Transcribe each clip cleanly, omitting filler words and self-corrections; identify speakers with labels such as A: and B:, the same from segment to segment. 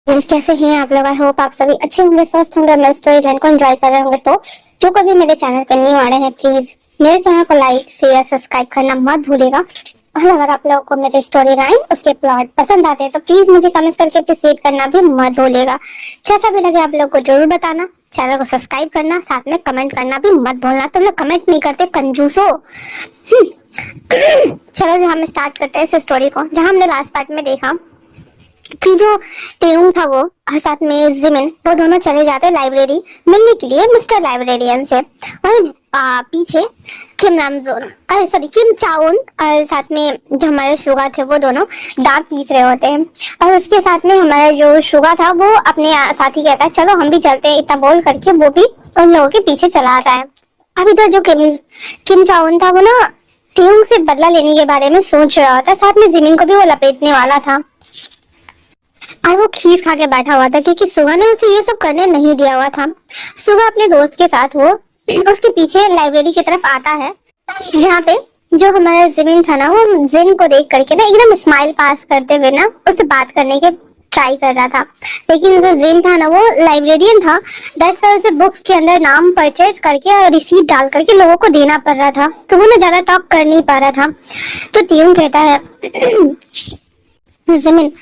A: Friends, कैसे हैं आप लोग? आई होप आप सभी अच्छे होंगे, स्वस्थ होंगे, मैं स्टोरी लाइन को एंजॉय कर रहे होंगे। तो जो कभी मेरे चैनल पर न्यू आ रहे हैं, प्लीज मेरे चैनल को लाइक शेयर सब्सक्राइब करना मत भूलिएगा। और अगर आप लोगों को मेरे स्टोरी लाइन उसके प्लॉट पसंद आते हैं तो प्लीज मुझे कमेंट करके अप्रिशिएट करना भी मत भूलिएगा। जैसा भी लगे आप लोग को जरूर बताना, चैनल को सब्सक्राइब करना, साथ में कमेंट करना भी मत भूलना। तुम लोग कमेंट नहीं करते, कंजूसो। चलो जी, हम स्टार्ट करते हैं इस स्टोरी को। जहाँ हमने लास्ट पार्ट में देखा कि जो तेउंग था वो और साथ में जिमिन, वो दोनों चले जाते हैं लाइब्रेरी मिलने के लिए मिस्टर लाइब्रेरियन से। वहीं पीछे किम नामजोन, सॉरी किम चाउन और साथ में जो हमारे शुगा थे वो दोनों दांत पीस रहे होते हैं। और उसके साथ में हमारा जो शुगा था वो अपने साथी कहता है चलो हम भी चलते हैं। इतना बोल करके वो भी उन लोगों के पीछे चला आता है। अब इधर जो किम चाउन था वो ना तेउंग से बदला लेने के बारे में सोच रहा था, साथ में जिमिन को भी वो लपेटने वाला था। और वो खीस खा के बैठा हुआ था क्योंकि सुगा ने उसे ये सब करने नहीं दिया हुआ था। सुगा अपने दोस्त के साथ वो उसके पीछे लाइब्रेरी की तरफ आता है, जहाँ पे जो हमारा जिमिन था ना वो जिन को देख करके ना एकदम स्माइल पास करते हुए ना उससे बात करने के ट्राई कर रहा था। लेकिन जो जिन था ना वो लाइब्रेरियन था, दैट्स वाई उसे बुक्स के अंदर नाम परचेज करके और रिसीट डाल करके लोगों को देना पड़ रहा था, तो वो ना ज्यादा टॉक कर नहीं पा रहा था। तो टीम कहता है जिमिन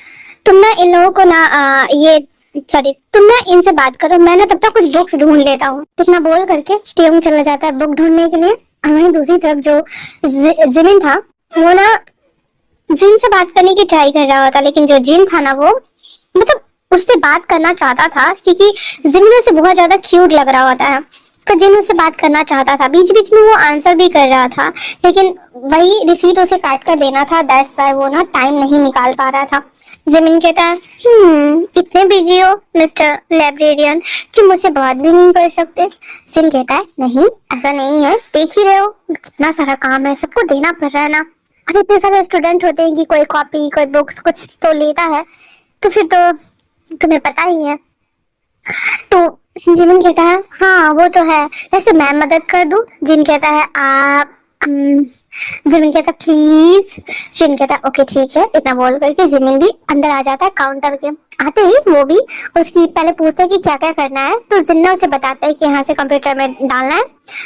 A: तुम ना इन लोगों को ना तुम ना इनसे बात करो, मैं ना तब तक कुछ बुक्स ढूंढ लेता हूँ। इतना बोल करके टियोंग चला जाता है बुक ढूंढने के लिए। और वहीं दूसरी तरफ जो जिमिन था वो ना जिन से बात करने की ट्राई कर रहा होता, लेकिन जो जिन था ना वो मतलब उससे बात करना चाहता था क्योंकि जिमिन उसे बहुत ज्यादा क्यूट लग रहा होता है, तो जिन उससे बात करना चाहता था। बीच बीच में वो आंसर भी कर रहा था, लेकिन वही रिसीट उसे काट कर देना था, दैट्स वाई वो ना टाइम नहीं निकाल पा रहा था। जिमिन कहता है इतने बिजी हो मिस्टर लाइब्रेरियन कि मुझे बात भी नहीं कर सकते। जिन कहता है नहीं ऐसा नहीं है, देख ही रहे हो कितना सारा काम है, सबको देना पड़ रहा है ना। अब इतने सारे स्टूडेंट होते हैं कि कोई कॉपी कोई बुक्स कुछ तो लेता है, तो फिर तो तुम्हें पता ही है। तो जिमिन कहता है हाँ वो तो है, वैसे मैं मदद कर दूं। जिन कहता है आप जिमिन कहता है प्लीज। जिन कहता है ओके ठीक है। इतना बोल करके जिमिन भी अंदर आ जाता है। काउंटर के आते ही वो भी उसकी पहले पूछता है कि क्या क्या करना है, तो जिन्ना उसे बताता है कि यहाँ से कंप्यूटर में डालना है,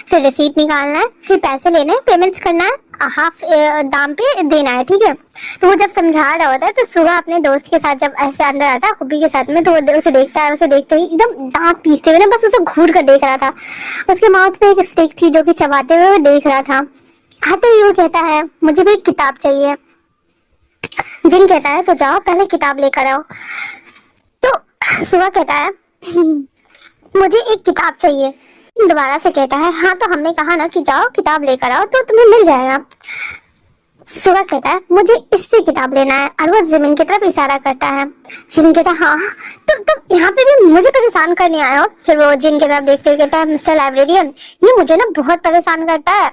A: फिर रिसीट निकालना है, फिर पैसे लेने हैं, पेमेंट्स करना है, हाफ दाम पे देना है, ठीक है। तो वो जब समझा रहा होता है तो सुबह अपने दोस्त के साथ जब ऐसे अंदर आता है हुब्बी के साथ में, तो वो उसे देखता है। उसे देखते ही एकदम दांत पीसते हुए ना बस उसे घूर कर देख रहा था। उसके माउथ में एक स्टिक थी जो कि चबाते हुए वो देख रहा था। आते ही वो कहता है मुझे भी एक किताब चाहिए। जिन कहता है तो जाओ पहले किताब लेकर आओ। तो सुबह कहता है मुझे एक किताब चाहिए। दोबारा से कहता है हाँ तो हमने कहा ना कि जाओ किताब लेकर आओ तो तुम्हें मिल जाएगा। सुबह कहता है मुझे इससे किताब लेना है, और वो जिमिन की तरफ इशारा करता है। जिमिन कहता है हाँ तुम यहाँ पे भी मुझे परेशान करने आए हो। फिर वो जिन की तरफ देखते हुए कहता है मिस्टर लाइब्रेरियन ये मुझे ना बहुत परेशान करता है।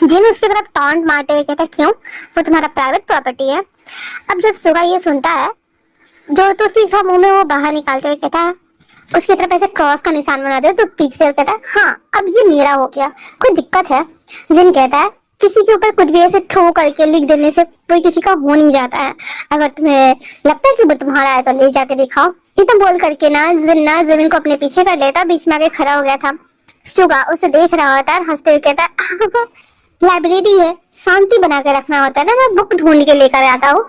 A: जिन उसकी तरफ टॉन्ट मारते हुए कहता है क्यों, वो तुम्हारा प्राइवेट प्रॉपर्टी है। अब जब सुबह ये सुनता है जो तो पीक था मुंह में वो बाहर निकालते हुए कहता है उसकी तरफ ऐसे क्रॉस का निशान बना दे, तो पीक से कहता है हाँ अब ये मेरा हो गया, कोई दिक्कत है। जिन कहता है किसी के ऊपर कुछ भी ऐसे थ्रो करके लिख देने से कोई किसी का हो नहीं जाता है, अगर तुम्हें लगता है कि वो तुम्हारा है तो ले जाके दिखाओ। इतना बोल करके ना जिमिन को अपने पीछे कर लेता, बीच में आके खड़ा हो गया था। सुगा उसे देख रहा होता है, हंसते हुए कहता है लाइब्रेरी है, शांति बना के रखना होता है ना, मैं बुक ढूंढ के लेकर आता हूँ,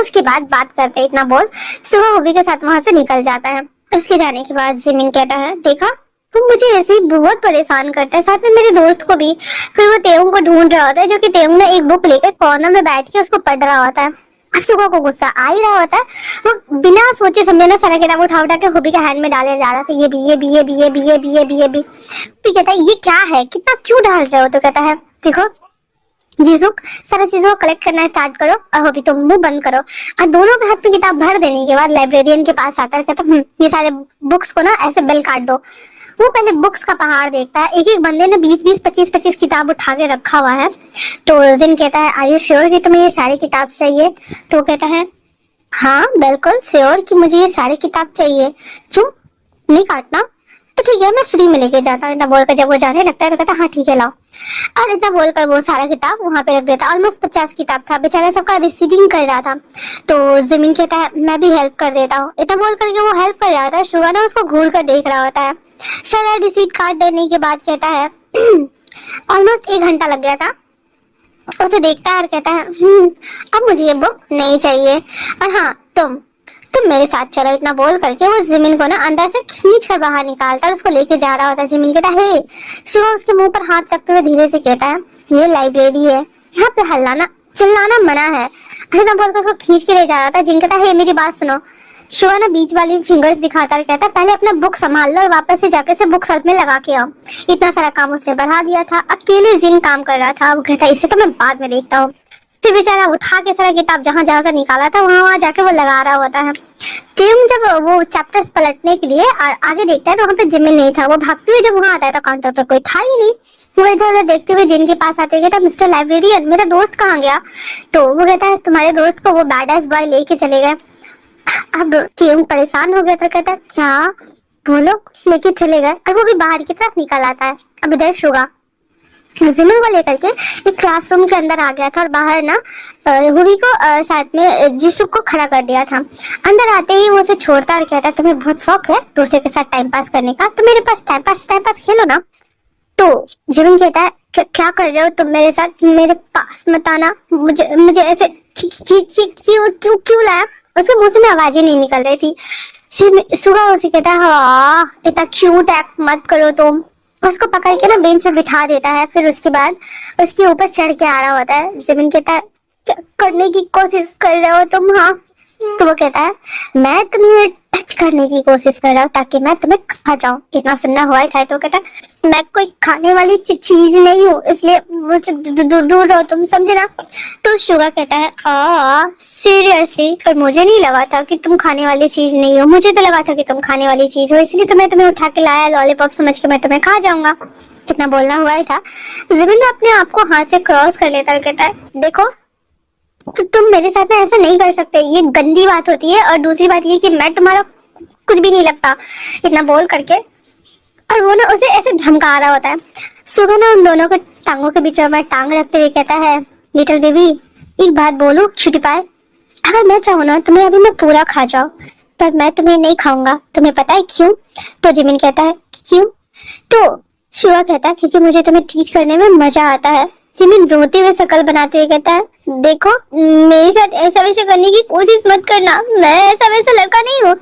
A: उसके बाद बात करते हैं। इतना बोल सुबह हुबी के साथ वहां से निकल जाता है। उसके जाने के बाद जिमिन कहता है देखा वो मुझे ऐसे ही बहुत परेशान करता है, साथ में मेरे दोस्त को भी। फिर वो तेउंग को ढूंढ रहा होता है, जो कि तेउंग ने एक बुक लेकर कॉर्नर में बैठ के उसको पढ़ रहा होता है। अब सुबह को गुस्सा आ ही रहा होता है, वो बिना सोचे समझे ना सारा किताब उठा उठा के हुबी के हैंड में डाले जा रहा था। ये भी ये भी ये भी ये भी ये भी ये भी ये भी। फिर कहता है ये क्या है, कितना क्यों डाल रहे हो? तो कहता है देखो जीसुक सारी चीजों को कलेक्ट करना स्टार्ट करो और अभी तुम मुंह बंद करो। और दोनों के हाथ में किताब भर देने के बाद लाइब्रेरियन के पास आता है, कहता ये सारे बुक्स को ना ऐसे बेल काट दो। वो पहले बुक्स का पहाड़ देखता है, एक एक बंदे ने 20-20 25-25 किताब उठा के रखा हुआ है। तो जिन कहता है आर यू श्योर कि तुम्हें ये सारी किताब चाहिए? तो कहता है हाँ बिल्कुल श्योर कि मुझे ये सारी किताब चाहिए। क्यों नहीं काटना? तो ठीक है मैं फ्री में लेके जाता हूँ। बोलकर जब वो जाने लगता है तो कहता हाँ ठीक है लाओ। और इतना बोलकर वो सारा किताब वहां पे रख देता। ऑलमोस्ट 50 किताब था, बेचारा सबका रिसीडिंग कर रहा था। तो जिमिन कहता है मैं भी हेल्प कर देता हूँ। इतना बोल करके वो हेल्प कर रहा था, शुगा ना उसको घूर कर देख रहा होता है। शायद रिसीट काट देने के बाद कहता है ऑलमोस्ट 1 घंटा लग गया था। उसे देखता है और कहता है अब मुझे ये बुक नहीं चाहिए, और हाँ तुम मेरे साथ चलो। इतना बोल करके वो जिमिन को ना अंदर से खींच कर बाहर निकालता है, उसको लेके जा रहा होता है। जिमिन कहता है हे। शिवा उसके मुंह पर हाथ रखते हुए धीरे से कहता है ये लाइब्रेरी है, यहाँ पे हल्लाना चिल्लाना मना है। इतना बोलकर उसको खींच के ले जा रहा था। जिन कहता है हे मेरी बात सुनो। शिवा ना बीच वाली फिंगर्स दिखाता है, कहता है पहले अपना बुक संभाल लो और वापस से जाकर से बुक सेल्फ में लगा के आओ। इतना सारा काम उसने बढ़ा दिया था, अकेले जिन काम कर रहा था। वो कहता है इसे तो मैं बाद में देखता हूँ। फिर बेचारा उठा के सारा किताब जहाँ जहाँ से निकाला था वहाँ जाके वो लगा रहा होता है। टीम जब वो चैप्टर्स पलटने के लिए आगे देखता है तो वहाँ पे जिमिन नहीं था। वो भागते हुए जब वहाँ आता है तो काउंटर पर कोई था ही नहीं। वो इधर उधर देखते हुए जिन के पास आते कहता मिस्टर लाइब्रेरियन मेरा दोस्त कहाँ गया। तो वो कहता है तुम्हारे दोस्त को वो बैड एस बॉय लेके चले गए। अब टीम परेशान हो गया था, कहता क्या बोलो लेके चले गए, और वो भी बाहर की तरफ निकल आता है। अब इधर शुगा जिमिन को लेकर के एक क्लासरूम के अंदर आ गया था और बाहर ना हुई को साथ में जिसु को खड़ा कर दिया था। अंदर आते ही वो उसे छोड़ता और कहता है तुम्हें बहुत शौक है दूसरे के साथ टाइम पास करने का, तो मेरे पास टाइम पास खेलो ना। तो जिमिन कहता है क्या कर रहे हो तुम मेरे साथ, मेरे पास मत आना, मुझे ऐसे क्यों लाया। उसके मुंह से में आवाज ही नहीं निकल रही थी। सुबह उसे कहता है हाँ इतना क्यूट एक्ट मत करो तुम। उसको पकड़ के ना बेंच पे बिठा देता है। फिर उसके बाद उसके ऊपर चढ़ के आ रहा होता है। जिमिन कहता है करने की कोशिश कर रहे हो तुम। हाँ तो वो कहता है मैं तुम्हें टच करने की कोशिश कर रहा हूँ ताकि मैं तुम्हें खा जाऊं। इतना सुनना हुआ है तो कहता है मैं कोई खाने वाली चीज नहीं हूँ, इसलिए मुझसे दूर रहो तुम, समझे ना। तो शुगा कहता है सीरियसली, पर मुझे नहीं लगा था कि तुम खाने वाली चीज नहीं हो, मुझे तो लगा था कि तुम खाने वाली चीज हो, इसलिए तो मैं तुम्हें उठा के लाया लॉलीपॉप समझ के मैं तुम्हें खा जाऊंगा। कितना बोलना हुआ ही था। जिमिन अपने आप को हाथ से क्रॉस कर लेता है, कहता है देखो तो तुम मेरे साथ में ऐसा नहीं कर सकते, ये गंदी बात होती है, और दूसरी बात ये कि मैं तुम्हारा कुछ भी नहीं लगता। इतना बोल करके और वो ना उसे ऐसे धमका रहा होता है। सुबह ना उन दोनों को टांगों के बीच में टांग रखते हुए कहता है लिटिल बेबी एक बात बोलूं छुट्टी पाए, अगर मैं चाहूँ ना तुम्हें अभी मैं पूरा खा जाऊं, पर मैं तुम्हें नहीं खाऊंगा। तुम्हें पता है क्यों। तो जिमिन कहता है क्यों। तो शुआ कहता है क्योंकि मुझे तुम्हें टीच करने में मजा आता है। जिमिन रोते हुए शकल बनाते हुए कहता है देखो मेरे साथ ऐसा वैसा करने की कोशिश मत करना, मैं ऐसा वैसा लड़का नहीं हूँ।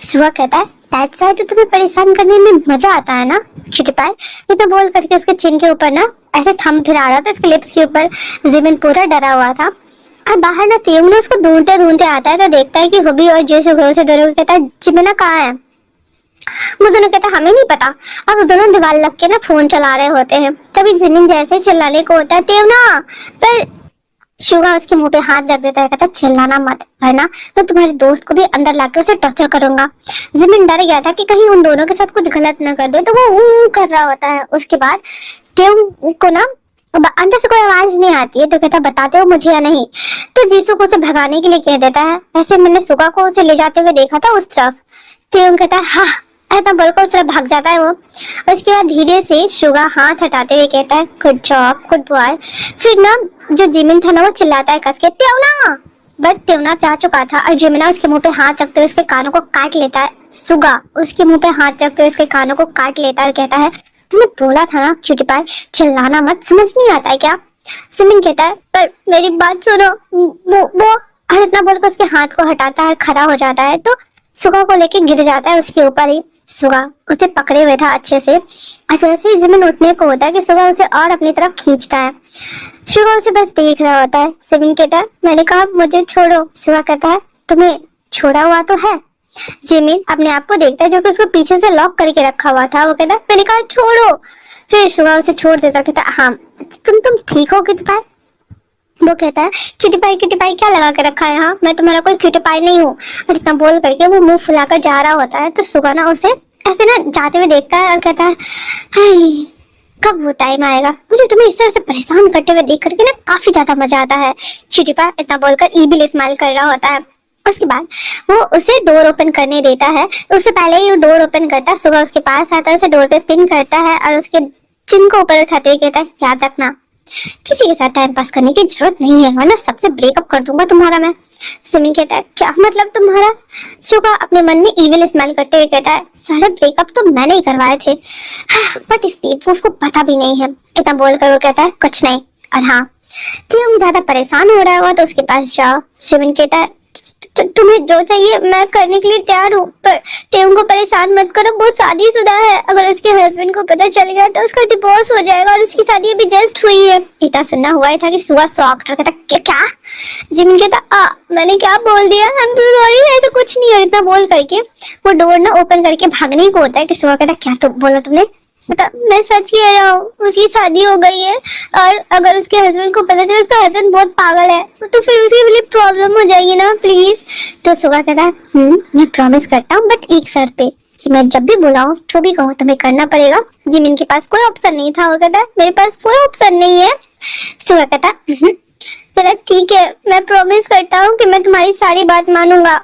A: शुआ कहता है दैट्स व्हाई तो तुम्हें परेशान करने में मजा आता है ना छुट्टी पाए। इतना बोल करके उसके चिन के ऊपर ना ऐसे थंब फिरा रहा था, इसके लिप्स के ऊपर। जिमिन पूरा डरा हुआ था। और बाहर ना तेम ने उसको ढूंढते आता है तो देखता है कि हुबी और जेसु घर से दोनों को कहता है जिमिना कहाँ है। वो दोनों कहता हमें नहीं पता। अब वो दोनों दीवार लग के ना फोन चला रहे होते हैं। तभी जिमिन जैसे चिल्लाने को होता है तेवना, पर शुगा उसके मुंह पे हाथ रख देता है, कहता चिल्लाना मत वरना मैं तुम्हारे दोस्त को भी अंदर लाकर उसे टॉर्चर करूंगा। जिमिन डर गया था कि कहीं उन दोनों के साथ कुछ गलत न कर दे, तो वो कर रहा होता है। उसके बाद टेव को ना अंदर से कोई आवाज नहीं आती है तो कहता बताते हो मुझे या नहीं। तो जीसू को उसे भगाने के लिए कह देता है। ऐसे मैंने सुगा को उसे ले जाते हुए देखा था उस तरफ। टेव कहता है हाँ, ऐसा बोलकर उस तरफ भाग जाता है वो। उसके बाद धीरे से शुगा हाथ हटाते हुए कहता है गुड जॉब गुड बॉय। फिर ना जो जिमिन था ना वो चिल्लाता है कस के त्योना, बट त्योना जा चुका था और जिमिना उसके मुंह पे हाथ रखते हुए उसके कानों को काट लेता है। सुगा उसके मुंह पे हाथ रखते हुए उसके कानों को काट लेता है और कहता है तुमने बोला था ना क्यूटी पाई चिल्लाना मत, समझ नहीं आता है क्या। जिमिन कहता है पर मेरी बात सुनो। वो इतना बोलकर उसके हाथ को हटाता है, खड़ा हो जाता है तो सुगा को लेके गिर जाता है उसके ऊपर ही। सुगा उसे पकड़े हुए था अच्छे से, और जैसे ही जिमिन उठने को होता है कि सुगा उसे और अपनी तरफ खींचता है। सुगा उसे बस देख रहा होता है। जिमिन कहता है मैंने कहा मुझे छोड़ो। सुगा कहता है तुम्हें छोड़ा हुआ तो है। जिमिन अपने आप को देखता है जो कि उसको पीछे से लॉक करके रखा हुआ था। वो कहता है मैंने कहा छोड़ो। फिर सुगा उसे छोड़ देता, कहता हाँ तुम ठीक हो क्यूटी पाई। वो कहता है क्यूटी पाई क्या लगा के रखा है, हाँ मैं तुम्हारा कोई क्यूटी पाई नहीं हूँ। और इतना बोल करके वो मुंह फुलाकर जा रहा होता है। तो सुगा ना उसे ऐसे ना जाते हुए देखता है और कहता है कब वो टाइम आएगा, मुझे तुम्हें इस तरह से परेशान करते हुए देख करके ना काफी ज्यादा मजा आता है। क्यूटी पाई इतना बोलकर ईबिल स्माइल कर रहा होता है। उसके बाद वो उसे डोर ओपन करने देता है। उससे पहले ही वो डोर ओपन करता है, सुबह उसके पास आता है, उसे डोर पे पिन करता है और उसके चिन को ऊपर उठाते हुए कहता है, याद रखना किसी के साथ टाइम पास करने की जरूरत नहीं है, वरना सबसे ब्रेकअप कर दूंगा तुम्हारा मैं। जिमिन कहता है, क्या मतलब तुम्हारा? शुगा अपने मन में इविल स्माइल करते हुए कहता है, सारे ब्रेकअप तो मैंने ही करवाए थे, बट इस बेवकूफ को पता भी नहीं है। इतना बोलकर वो कहता है, कुछ नहीं। और हाँ, तुम ज्यादा परेशान हो रहा हुआ तो उसके पास जाओ। जिमिन कहता है, तुम्हें जो चाहिए मैं करने के लिए तैयार हूँ, पर तेम को परेशान मत करो, वो शादीशुदा है। अगर उसके हस्बैंड को पता चल गया तो उसका डिवोर्स हो जाएगा और उसकी शादी अभी जस्ट हुई है। इतना सुनना हुआ ही था कि सुबह शॉक्ड कहता, क्या? जिमिन कहता, मैंने क्या बोल दिया? हम तो सॉरी, ऐसा कुछ नहीं है। इतना बोल करके वो डोर ना ओपन करके भागने को होता है कि सुबह कहता, क्या तो बोला तुमने? मैं सच कह रहा हूँ, उसकी शादी हो गई है और अगर उसके हस्बैंड को पता चले, उसका हस्बैंड बहुत पागल है, तो फिर उसके लिए प्रॉब्लम हो जाएगी ना, प्लीज। तो सुबह कहता है, मैं प्रॉमिस करता हूँ, बट एक शर्त पे कि मैं जब भी बुलाऊं जो भी कहूँ तुम्हें करना पड़ेगा। जिमिन के पास कोई ऑप्शन नहीं था। वो कहता है, मेरे पास कोई ऑप्शन नहीं है। सुबह कहता, ठीक है, मैं प्रॉमिस करता हूँ कि मैं तुम्हारी सारी बात मानूंगा।